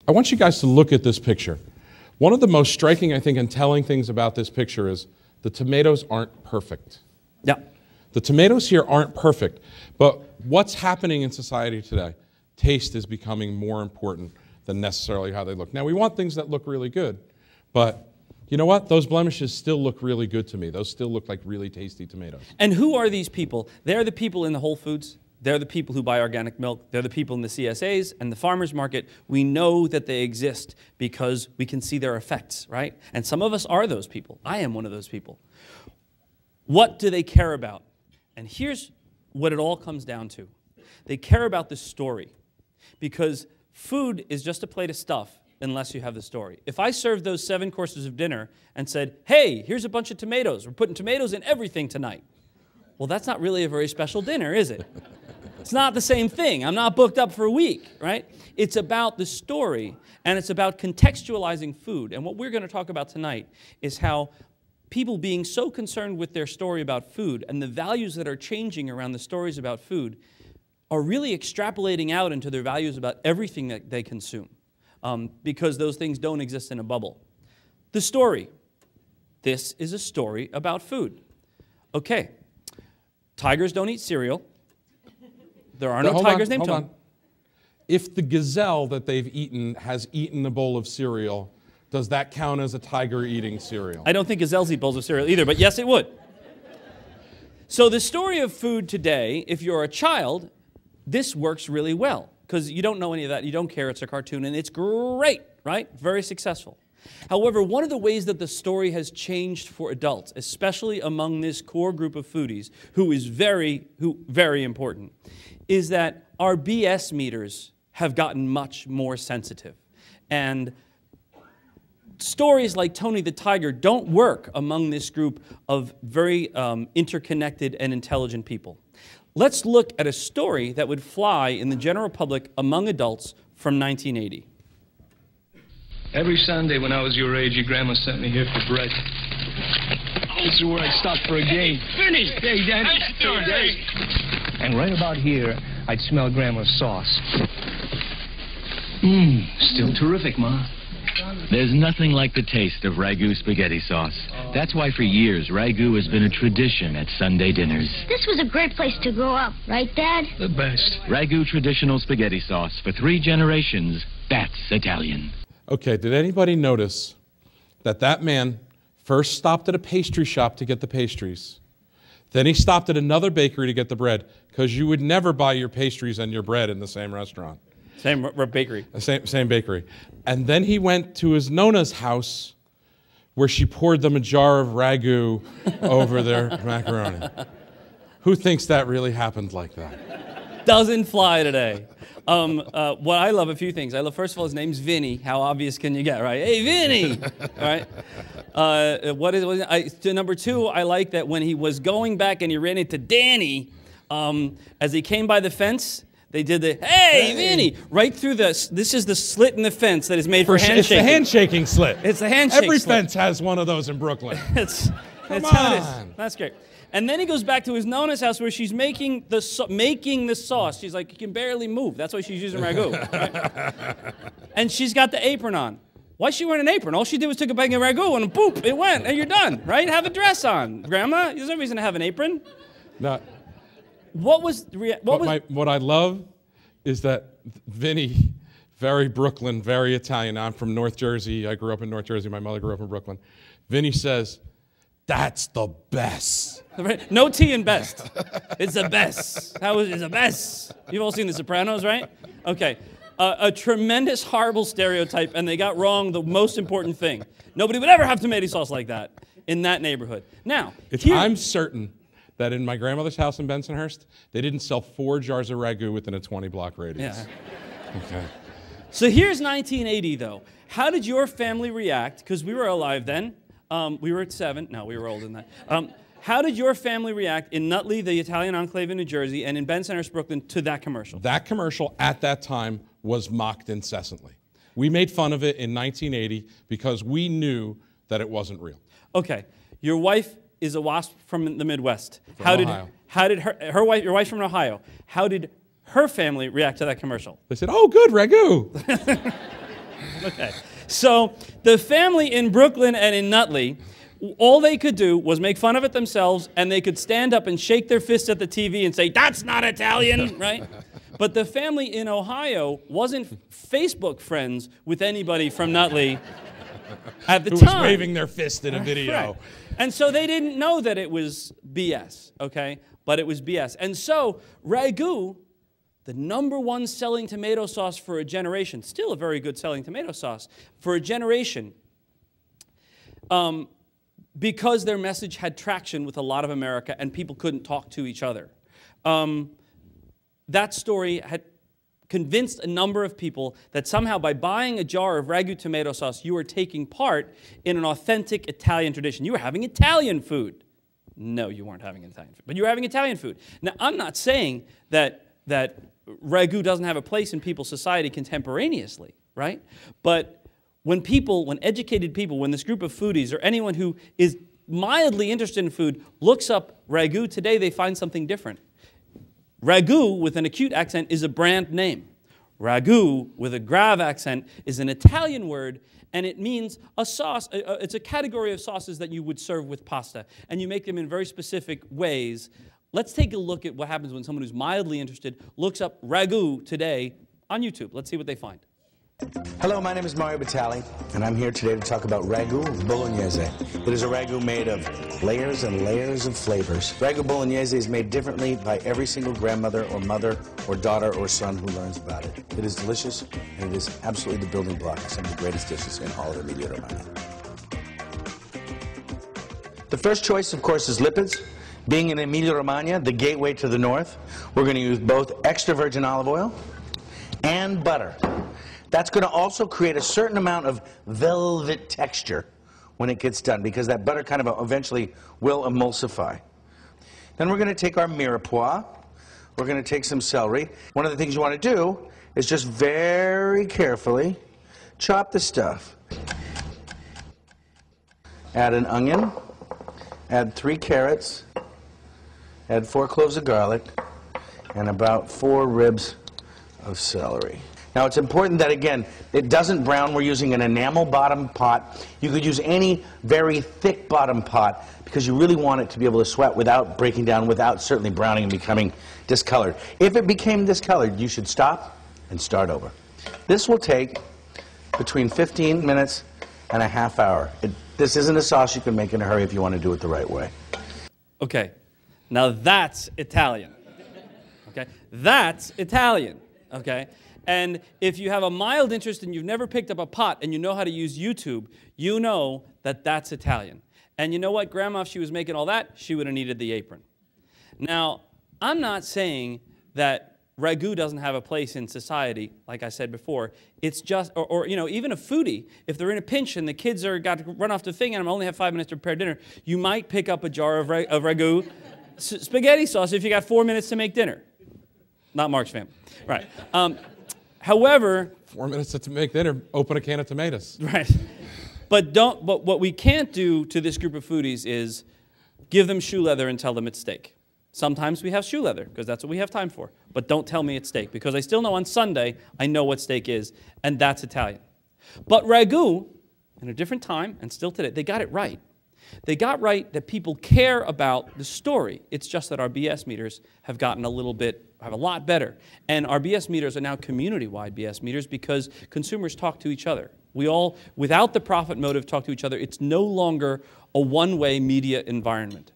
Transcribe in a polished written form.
I want you guys to look at this picture. One of the most striking, I think, and telling things about this picture is the tomatoes aren't perfect. Yeah. The tomatoes here aren't perfect, but what's happening in society today? Taste is becoming more important than necessarily how they look. Now, we want things that look really good, but you know what? Those blemishes still look really good to me. Those still look like really tasty tomatoes. And who are these people? They're the people in the Whole Foods. They're the people who buy organic milk. They're the people in the CSAs and the farmers market. We know that they exist because we can see their effects, right? And some of us are those people. I am one of those people. What do they care about? And here's what it all comes down to. They care about the story, because food is just a plate of stuff unless you have the story. If I served those 7 courses of dinner and said, hey, here's a bunch of tomatoes. We're putting tomatoes in everything tonight. Well, that's not really a very special dinner, is it? It's not the same thing. I'm not booked up for a week, right? It's about the story, and it's about contextualizing food. And what we're going to talk about tonight is how people being so concerned with their story about food and the values that are changing around the stories about food are really extrapolating out into their values about everything that they consume, because those things don't exist in a bubble. The story. This is a story about food. Okay. Tigers don't eat cereal. There are no tigers named Tony. If the gazelle that they've eaten has eaten a bowl of cereal, does that count as a tiger eating cereal? I don't think gazelles eat bowls of cereal either, but yes, it would. So the story of food today, if you're a child, this works really well, because you don't know any of that. You don't care. It's a cartoon, and it's great, right? Very successful. However, one of the ways that the story has changed for adults, especially among this core group of foodies, who is very important, is that our BS meters have gotten much more sensitive. And stories like Tony the Tiger don't work among this group of very interconnected and intelligent people. Let's look at a story that would fly in the general public among adults from 1980. Every Sunday when I was your age, your grandma sent me here for bread. This is where I'd stop for a game. Vinny! Hey, Daddy. How you doing, Hey. And right about here, I'd smell Grandma's sauce. Still terrific, Ma. There's nothing like the taste of ragu spaghetti sauce. That's why for years, ragu has been a tradition at Sunday dinners. This was a great place to grow up, right, Dad? The best. Ragu traditional spaghetti sauce for 3 generations. That's Italian. Okay, did anybody notice that that man first stopped at a pastry shop to get the pastries? Then he stopped at another bakery to get the bread, because you would never buy your pastries and your bread in the same restaurant. Same bakery. Same bakery. And then he went to his Nona's house, where she poured them a jar of ragu over their macaroni. Who thinks that really happened like that? Doesn't fly today. What I love, a few things. I love, first of all, his name's Vinny. How obvious can you get, right? Hey, Vinny! Right? Number 2, I like that when he was going back and he ran into Danny, as he came by the fence, they did the, hey, Vinny! Right through this is the slit in the fence that is made for handshaking. It's the handshaking slit. It's the handshake Every slit. fence has one of those in Brooklyn. Come on. That's great. And then he goes back to his Nona's house where she's making the sauce. She's like, you can barely move. That's why she's using ragu. Right? And she's got the apron on. Why is she wearing an apron? All she did was took a bag of ragu and boop, it went, and you're done, right? Have a dress on, Grandma. There's no reason to have an apron. No. What I love is that Vinny, very Brooklyn, very Italian. I'm from North Jersey. I grew up in North Jersey. My mother grew up in Brooklyn. Vinny says, that's the best. No T in best. It's the best. It's the best. You've all seen The Sopranos, right? Okay. A tremendous, horrible stereotype, and they got wrong the most important thing. Nobody would ever have tomato sauce like that in that neighborhood. Now, I'm certain that in my grandmother's house in Bensonhurst, they didn't sell 4 jars of ragu within a 20-block radius. Yeah. Okay. So here's 1980, though. How did your family react? Because we were alive then. We were at 7. No, we were older than that. How did your family react in Nutley, the Italian enclave in New Jersey, and in Bensonhurst, Brooklyn, to that commercial? That commercial at that time was mocked incessantly. We made fun of it in 1980 because we knew that it wasn't real. Okay. Your wife is a WASP from the Midwest. Ohio. How did your wife's from Ohio. How did her family react to that commercial? They said, oh, good, ragu. Okay. So the family in Brooklyn and in Nutley, all they could do was make fun of it themselves, and they could stand up and shake their fist at the TV and say, "That's not Italian," right? But the family in Ohio wasn't Facebook friends with anybody from Nutley at the time. Who was waving their fist in a video. Right. And so they didn't know that it was BS, okay? But it was BS. And so ragu, the #1 selling tomato sauce for a generation, still a very good selling tomato sauce, for a generation, because their message had traction with a lot of America and people couldn't talk to each other. That story had convinced a number of people that somehow by buying a jar of ragu tomato sauce, you were taking part in an authentic Italian tradition. You were having Italian food. No, you weren't having Italian food, but you were having Italian food. Now, I'm not saying that ragu doesn't have a place in people's society contemporaneously, right? But when educated people, when this group of foodies or anyone who is mildly interested in food looks up ragu today, they find something different. Ragu with an acute accent is a brand name. Ragu with a grave accent is an Italian word, and it means a sauce. It's a category of sauces that you would serve with pasta, and you make them in very specific ways. Let's take a look at what happens when someone who's mildly interested looks up ragu today on YouTube. Let's see what they find. Hello, my name is Mario Batali, and I'm here today to talk about ragu bolognese. It is a ragu made of layers and layers of flavors. Ragu bolognese is made differently by every single grandmother or mother or daughter or son who learns about it. It is delicious, and it is absolutely the building block of some of the greatest dishes in all of Emilia-Romagna. The first choice, of course, is lipids. Being in Emilia-Romagna, the gateway to the north, we're going to use both extra virgin olive oil and butter. That's going to also create a certain amount of velvet texture when it gets done, because that butter kind of eventually will emulsify. Then we're going to take our mirepoix. We're going to take some celery. One of the things you want to do is just very carefully chop the stuff. Add an onion. Add 3 carrots. Add 4 cloves of garlic. And about 4 ribs of celery. Now, it's important that, again, it doesn't brown. We're using an enamel bottom pot. You could use any very thick bottom pot because you really want it to be able to sweat without breaking down, without certainly browning and becoming discolored. If it became discolored, you should stop and start over. This will take between 15 minutes and a half hour. This isn't a sauce you can make in a hurry if you want to do it the right way. Okay, now that's Italian. Okay, that's Italian. Okay. And if you have a mild interest and you've never picked up a pot and you know how to use YouTube, you know that that's Italian. And you know what? Grandma, if she was making all that, she would have needed the apron. Now, I'm not saying that ragu doesn't have a place in society, like I said before. It's just, or you know, even a foodie, if they're in a pinch and the kids are got to run off the thing and I only have 5 minutes to prepare dinner, you might pick up a jar of ragu spaghetti sauce if you got 4 minutes to make dinner. Not Mark's family. Right. However, 4 minutes to make dinner, open a can of tomatoes. Right. But what we can't do to this group of foodies is give them shoe leather and tell them it's steak. Sometimes we have shoe leather because that's what we have time for. But don't tell me it's steak, because I still know on Sunday I know what steak is, and that's Italian. But ragu, in a different time and still today, they got it right. They got right that people care about the story. It's just that our BS meters have gotten a lot better. And our BS meters are now community-wide BS meters because consumers talk to each other. We all, without the profit motive, talk to each other. It's no longer a one-way media environment.